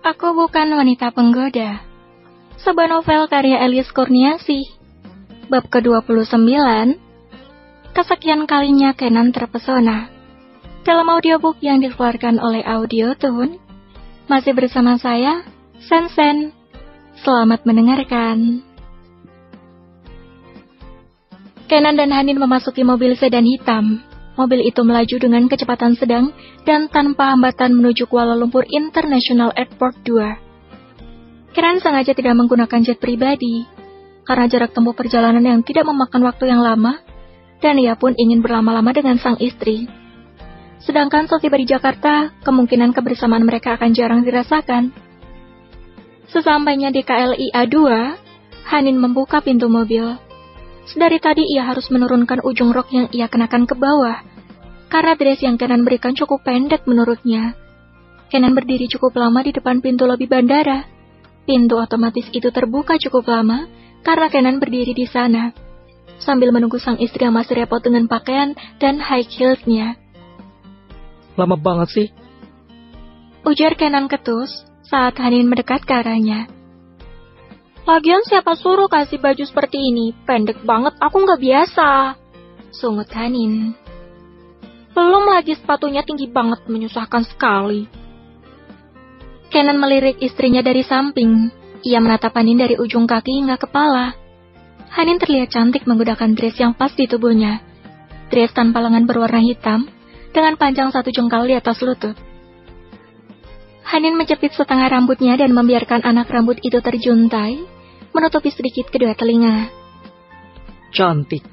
Aku Bukan Wanita Penggoda. Sebuah novel karya Elis Kurniasih. Bab ke-29. Kesekian kalinya Kenan terpesona. Dalam audiobook yang dikeluarkan oleh Audiotune. Masih bersama saya, Sen. Selamat mendengarkan. Kenan dan Hanin memasuki mobil sedan hitam. Mobil itu melaju dengan kecepatan sedang dan tanpa hambatan menuju Kuala Lumpur International Airport 2. Kenan sengaja tidak menggunakan jet pribadi, karena jarak tempuh perjalanan yang tidak memakan waktu yang lama, dan ia pun ingin berlama-lama dengan sang istri. Sedangkan setiba di Jakarta, kemungkinan kebersamaan mereka akan jarang dirasakan. Sesampainya di KLIA 2, Hanin membuka pintu mobil. Sedari tadi ia harus menurunkan ujung rok yang ia kenakan ke bawah, karena dress yang Kenan berikan cukup pendek menurutnya. Kenan berdiri cukup lama di depan pintu lobi bandara. Pintu otomatis itu terbuka cukup lama, karena Kenan berdiri di sana, sambil menunggu sang istri yang masih repot dengan pakaian dan high heels-nya. Lama banget sih, ujar Kenan ketus saat Hanin mendekat ke arahnya. Lagian siapa suruh kasih baju seperti ini? Pendek banget, aku nggak biasa. Sungut Hanin. Belum lagi sepatunya tinggi banget, menyusahkan sekali. Kenan melirik istrinya dari samping. Ia menatap Hanin dari ujung kaki hingga kepala. Hanin terlihat cantik menggunakan dress yang pas di tubuhnya. Dress tanpa lengan berwarna hitam, dengan panjang 1 jengkal di atas lutut. Hanin menjepit setengah rambutnya dan membiarkan anak rambut itu terjuntai, menutupi sedikit kedua telinga. Cantik,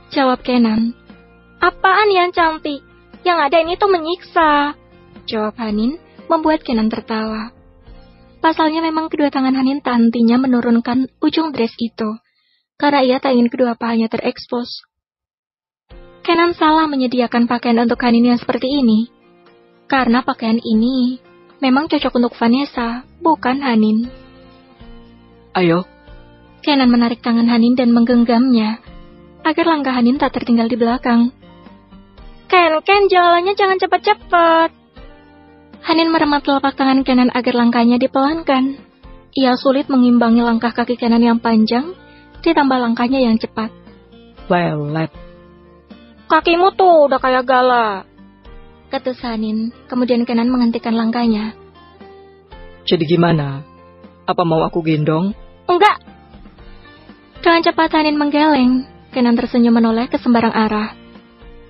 jawab Kenan. Apaan yang cantik? Yang ada ini tuh menyiksa, jawab Hanin, membuat Kenan tertawa. Pasalnya memang kedua tangan Hanin tantinya menurunkan ujung dress itu, karena ia tak ingin kedua pahanya terekspos. Kenan salah menyediakan pakaian untuk Hanin yang seperti ini, karena pakaian ini memang cocok untuk Vanessa, bukan Hanin. Ayo. Kenan menarik tangan Hanin dan menggenggamnya, agar langkah Hanin tak tertinggal di belakang. Ken, jalannya jangan cepat-cepat. Hanin meremat telapak tangan Kenan agar langkahnya dipelankan. Ia sulit mengimbangi langkah kaki Kenan yang panjang, ditambah langkahnya yang cepat. Lelet. Kakimu tuh udah kayak gala, ketus Hanin. Kemudian Kenan menghentikan langkahnya. Jadi gimana? Apa mau aku gendong? Enggak. Dengan cepat Hanin menggeleng. Kenan tersenyum menoleh ke sembarang arah.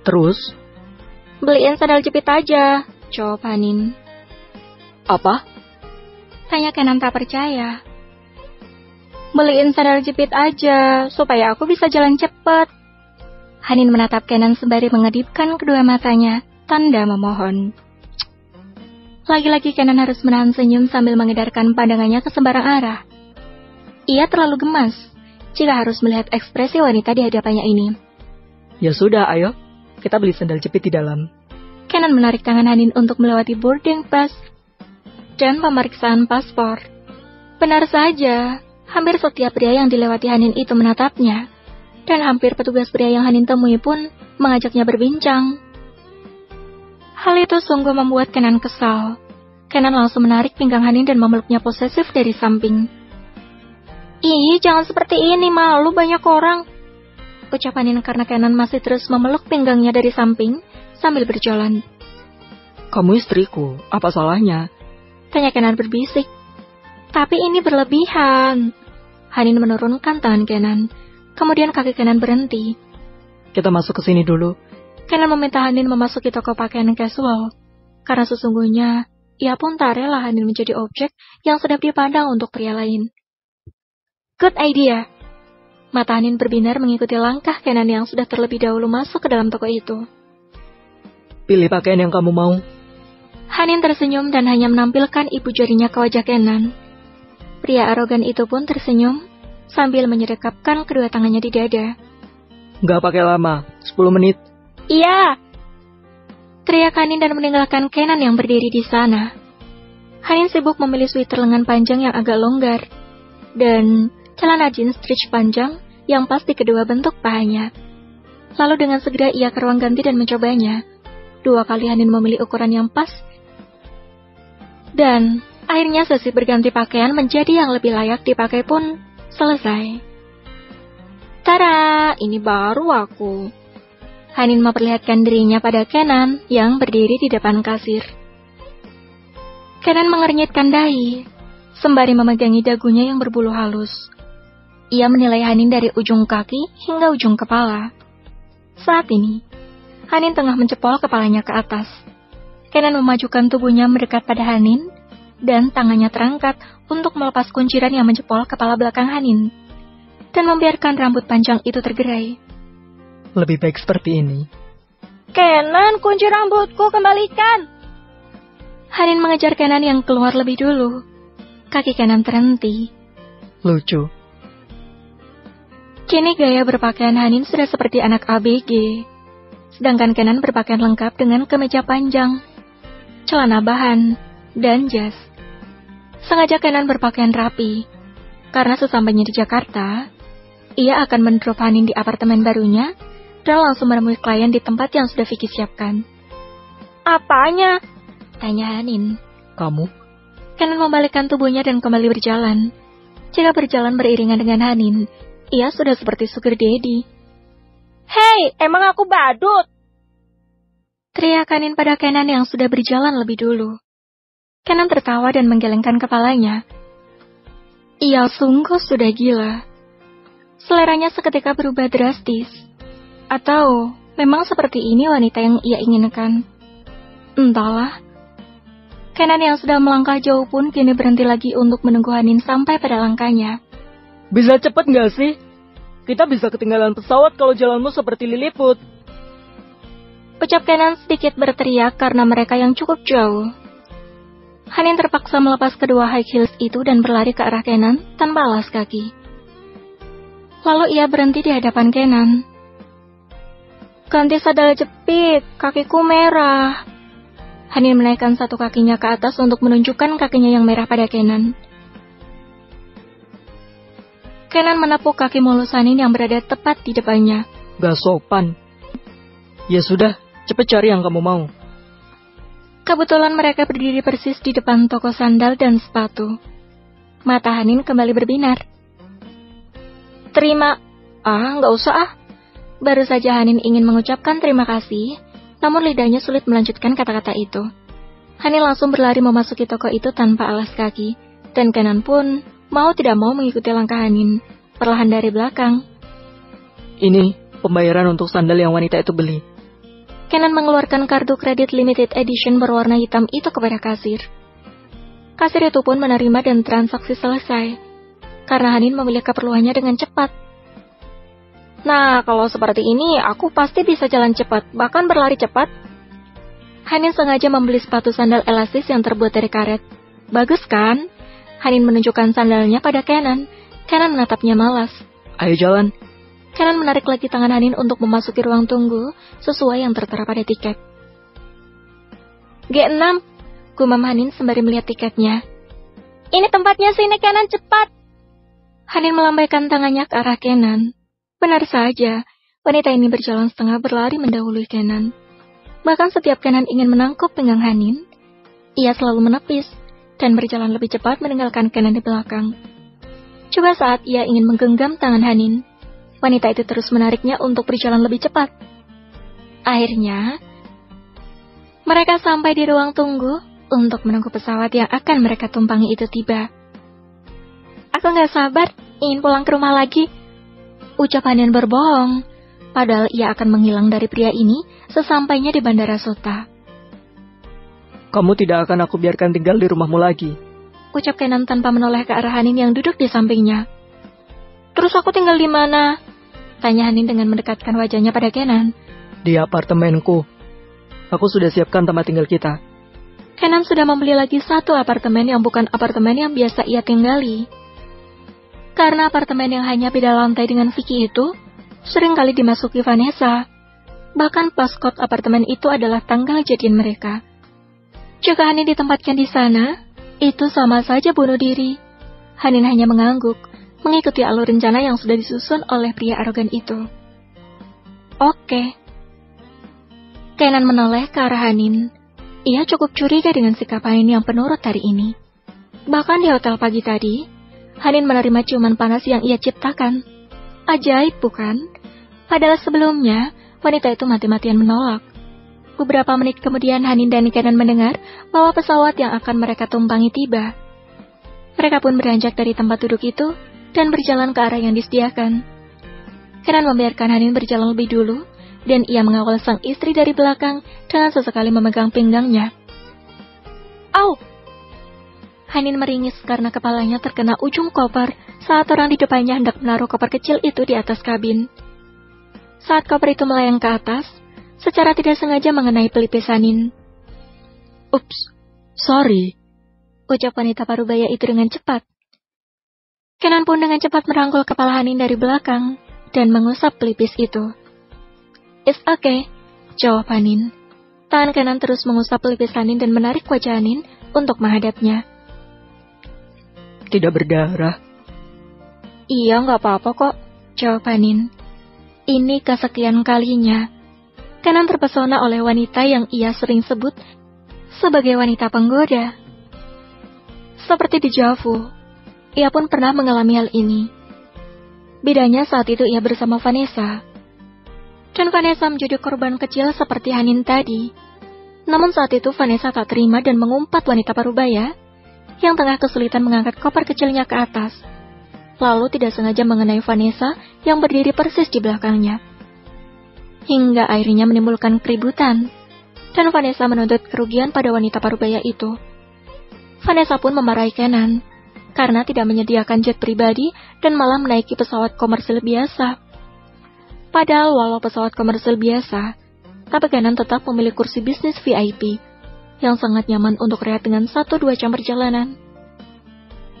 Terus? Beliin sandal jepit aja, jawab Hanin. Apa? Tanya Kenan tak percaya. Beliin sandal jepit aja, supaya aku bisa jalan cepat. Hanin menatap Kenan sembari mengedipkan kedua matanya, tanda memohon. Lagi-lagi Kenan harus menahan senyum sambil mengedarkan pandangannya ke sembarang arah. Ia terlalu gemas jika harus melihat ekspresi wanita di hadapannya ini. Ya sudah, ayo. Kita beli sandal jepit di dalam. Kenan menarik tangan Hanin untuk melewati boarding pass dan pemeriksaan paspor. Benar saja, hampir setiap pria yang dilewati Hanin itu menatapnya, dan hampir petugas pria yang Hanin temui pun mengajaknya berbincang. Hal itu sungguh membuat Kenan kesal. Kenan langsung menarik pinggang Hanin dan memeluknya posesif dari samping. Ih, jangan seperti ini, malu banyak orang, ucap Hanin karena Kenan masih terus memeluk pinggangnya dari samping sambil berjalan. Kamu istriku, apa salahnya? Tanya Kenan berbisik. Tapi ini berlebihan. Hanin menurunkan tangan Kenan. Kemudian kaki Kenan berhenti. Kita masuk ke sini dulu. Kenan meminta Hanin memasuki toko pakaian casual, karena sesungguhnya ia pun tak rela Hanin menjadi objek yang sedap dipandang untuk pria lain. Good idea. Mata Hanin berbinar mengikuti langkah Kenan yang sudah terlebih dahulu masuk ke dalam toko itu. Pilih pakaian yang kamu mau. Hanin tersenyum dan hanya menampilkan ibu jarinya ke wajah Kenan. Pria arogan itu pun tersenyum sambil menyedekapkan kedua tangannya di dada. Nggak pakai lama, 10 menit. Iya, teriak Hanin dan meninggalkan Kenan yang berdiri di sana. Hanin sibuk memilih sweater lengan panjang yang agak longgar dan celana jeans stretch panjang yang pas di kedua bentuk pahanya. Lalu dengan segera ia ke ruang ganti dan mencobanya. 2 kali Hanin memilih ukuran yang pas, dan Akhirnya sesi berganti pakaian menjadi yang lebih layak dipakai pun selesai. Tara, ini baru aku. Hanin memperlihatkan dirinya pada Kenan yang berdiri di depan kasir. Kenan mengernyitkan dahi, sembari memegangi dagunya yang berbulu halus. Ia menilai Hanin dari ujung kaki hingga ujung kepala. Saat ini, Hanin tengah mencepol kepalanya ke atas. Kenan memajukan tubuhnya mendekat pada Hanin, dan tangannya terangkat untuk melepas kunciran yang mencepol kepala belakang Hanin, dan membiarkan rambut panjang itu tergerai. Lebih baik seperti ini. Kenan, kunci rambutku kembalikan! Hanin mengejar Kenan yang keluar lebih dulu. Kaki Kenan terhenti. Lucu. Kini gaya berpakaian Hanin sudah seperti anak ABG. Sedangkan Kenan berpakaian lengkap dengan kemeja panjang, celana bahan, dan jas. Sengaja Kenan berpakaian rapi, karena sesampainya di Jakarta, ia akan mendrop Hanin di apartemen barunya, dan langsung menemui klien di tempat yang sudah Vicky siapkan. Apanya? Tanya Hanin. Kamu? Kenan membalikkan tubuhnya dan kembali berjalan. Jika berjalan beriringan dengan Hanin, ia sudah seperti sugar daddy. Hei, emang aku badut? Teriak Hanin pada Kenan yang sudah berjalan lebih dulu. Kenan tertawa dan menggelengkan kepalanya. Ia sungguh sudah gila. Seleranya seketika berubah drastis. Atau memang seperti ini wanita yang ia inginkan? Entahlah. Kenan yang sudah melangkah jauh pun kini berhenti lagi untuk menunggu Hanin sampai pada langkahnya. Bisa cepat nggak sih? Kita bisa ketinggalan pesawat kalau jalanmu seperti Lilliput. Ucap Kenan sedikit berteriak karena mereka yang cukup jauh. Hanin terpaksa melepas kedua high heels itu dan berlari ke arah Kenan tanpa alas kaki. Lalu ia berhenti di hadapan Kenan. Ganti sandal jepit, kakiku merah. Hanin menaikkan satu kakinya ke atas untuk menunjukkan kakinya yang merah pada Kenan. Kenan menepuk kaki mulus Hanin yang berada tepat di depannya. Gak sopan. Ya sudah, cepat cari yang kamu mau. Kebetulan mereka berdiri persis di depan toko sandal dan sepatu. Mata Hanin kembali berbinar. Terima. Nggak usah ah. Baru saja Hanin ingin mengucapkan terima kasih, namun lidahnya sulit melanjutkan kata-kata itu. Hanin langsung berlari memasuki toko itu tanpa alas kaki, dan Kenan pun mau tidak mau mengikuti langkah Hanin, perlahan dari belakang. Ini pembayaran untuk sandal yang wanita itu beli. Kenan mengeluarkan kartu kredit limited edition berwarna hitam itu kepada kasir. Kasir itu pun menerima dan transaksi selesai, karena Hanin memilih keperluannya dengan cepat. Nah, kalau seperti ini, aku pasti bisa jalan cepat, bahkan berlari cepat. Hanin sengaja membeli sepatu sandal elastis yang terbuat dari karet. Bagus kan? Hanin menunjukkan sandalnya pada Kenan. Kenan menatapnya malas. Ayo jalan. Kenan menarik lagi tangan Hanin untuk memasuki ruang tunggu, sesuai yang tertera pada tiket. G6, gumam Hanin sembari melihat tiketnya. Ini tempatnya sini, Kenan, cepat. Hanin melambaikan tangannya ke arah Kenan. Benar saja, wanita ini berjalan setengah berlari mendahului Kenan. Bahkan setiap Kenan ingin menangkap pinggang Hanin, ia selalu menepis dan berjalan lebih cepat meninggalkan Kenan di belakang. Coba saat ia ingin menggenggam tangan Hanin, wanita itu terus menariknya untuk berjalan lebih cepat. Akhirnya, mereka sampai di ruang tunggu untuk menunggu pesawat yang akan mereka tumpangi itu tiba. Aku gak sabar, ingin pulang ke rumah lagi. Ucap Hanin berbohong, padahal ia akan menghilang dari pria ini sesampainya di Bandara Sota. Kamu tidak akan aku biarkan tinggal di rumahmu lagi. Ucap Kenan tanpa menoleh ke arah Hanin yang duduk di sampingnya. Terus aku tinggal di mana? Tanya Hanin dengan mendekatkan wajahnya pada Kenan. Di apartemenku. Aku sudah siapkan tempat tinggal kita. Kenan sudah membeli lagi satu apartemen yang bukan apartemen yang biasa ia tinggali. Karena apartemen yang hanya beda lantai dengan Vicky itu sering kali dimasuki Vanessa. Bahkan paskot apartemen itu adalah tanggal jadian mereka. Jika Hanin ditempatkan di sana, itu sama saja bunuh diri. Hanin hanya mengangguk, mengikuti alur rencana yang sudah disusun oleh pria arogan itu. Oke. Kenan menoleh ke arah Hanin. Ia cukup curiga dengan sikap Hanin yang penurut hari ini. Bahkan di hotel pagi tadi, Hanin menerima ciuman panas yang ia ciptakan. Ajaib, bukan? Padahal sebelumnya, wanita itu mati-matian menolak. Beberapa menit kemudian Hanin dan Kenan mendengar bahwa pesawat yang akan mereka tumpangi tiba. Mereka pun beranjak dari tempat duduk itu dan berjalan ke arah yang disediakan. Kenan membiarkan Hanin berjalan lebih dulu, dan ia mengawal sang istri dari belakang dengan sesekali memegang pinggangnya. Au! Hanin meringis karena kepalanya terkena ujung koper saat orang di depannya hendak menaruh koper kecil itu di atas kabin. Saat koper itu melayang ke atas, secara tidak sengaja mengenai pelipis Hanin. Ups, sorry, ucap wanita parubaya itu dengan cepat. Kenan pun dengan cepat merangkul kepala Hanin dari belakang dan mengusap pelipis itu. It's okay, jawab Hanin. Tangan Kenan terus mengusap pelipis Hanin dan menarik wajah Hanin untuk menghadapnya. Tidak berdarah. Iya, nggak apa-apa kok, jawab Hanin. Ini kesekian kalinya. Kenan terpesona oleh wanita yang ia sering sebut sebagai wanita penggoda. Seperti di Javu, ia pun pernah mengalami hal ini. Bedanya saat itu ia bersama Vanessa. Dan Vanessa menjadi korban kecil seperti Hanin tadi. Namun saat itu Vanessa tak terima dan mengumpat wanita parubaya yang tengah kesulitan mengangkat koper kecilnya ke atas. Lalu tidak sengaja mengenai Vanessa yang berdiri persis di belakangnya. Hingga akhirnya menimbulkan keributan. Dan Vanessa menuntut kerugian pada wanita parubaya itu. Vanessa pun memarahi Kenan karena tidak menyediakan jet pribadi dan malah menaiki pesawat komersil biasa. Padahal walau pesawat komersil biasa, tapi Kenan tetap memilih kursi bisnis VIP yang sangat nyaman untuk rehat dengan 1-2 jam perjalanan.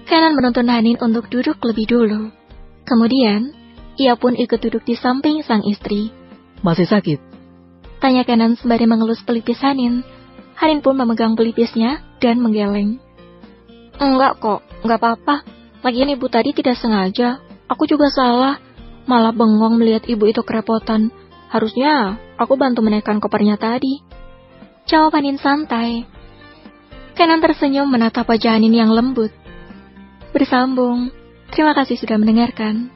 Kenan menuntun Hanin untuk duduk lebih dulu. Kemudian, ia pun ikut duduk di samping sang istri. Masih sakit? Tanya Kenan sembari mengelus pelipis Hanin. Hanin pun memegang pelipisnya dan menggeleng. Enggak kok, enggak apa-apa. Lagian ibu tadi tidak sengaja. Aku juga salah. Malah bengong melihat ibu itu kerepotan. Harusnya aku bantu menaikkan kopernya tadi. Jawab Hanin santai. Kenan tersenyum menatap wajah Hanin yang lembut. Bersambung. Terima kasih sudah mendengarkan.